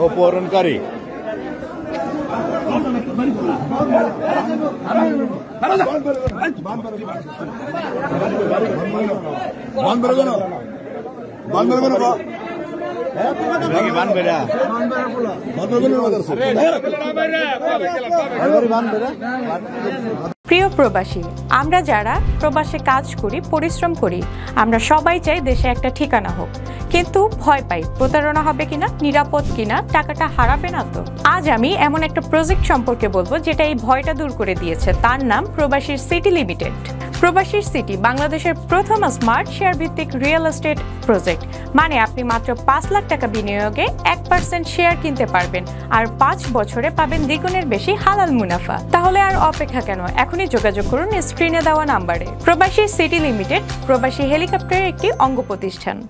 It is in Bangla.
অপহরণকারী প্রিয় প্রবাসী, আমরা যারা প্রবাসে কাজ করি, পরিশ্রম করি, আমরা সবাই চাই দেশে একটা ঠিকানা হোক, কিন্তু ভয় পাই প্রতারণা হবে কিনা, নিরাপদ কিনা, টাকাটা হারাবে না তো। আজ আমি এমন একটা প্রজেক্ট সম্পর্কে বলবো যেটা এই ভয়টা দূর করে দিয়েছে। তার নাম প্রবাসীর সিটি লিমিটেড। প্রবাসীর সিটি বাংলাদেশের প্রথম স্মার্ট শেয়ার ভিত্তিক রিয়েল এস্টেট প্রজেক্ট। মানে আপনি মাত্র 5 লাখ টাকা বিনিয়োগে 1% শেয়ার কিনতে পারবেন, আর 5 বছরে পাবেন দ্বিগুণের বেশি হালাল মুনাফা। তাহলে আর অপেক্ষা কেন? এখনই যোগাযোগ করুন স্ক্রিনে দেওয়া নাম্বারে। প্রবাসী সিটি লিমিটেড প্রবাসী হেলিকপ্টারের একটি অঙ্গ প্রতিষ্ঠান।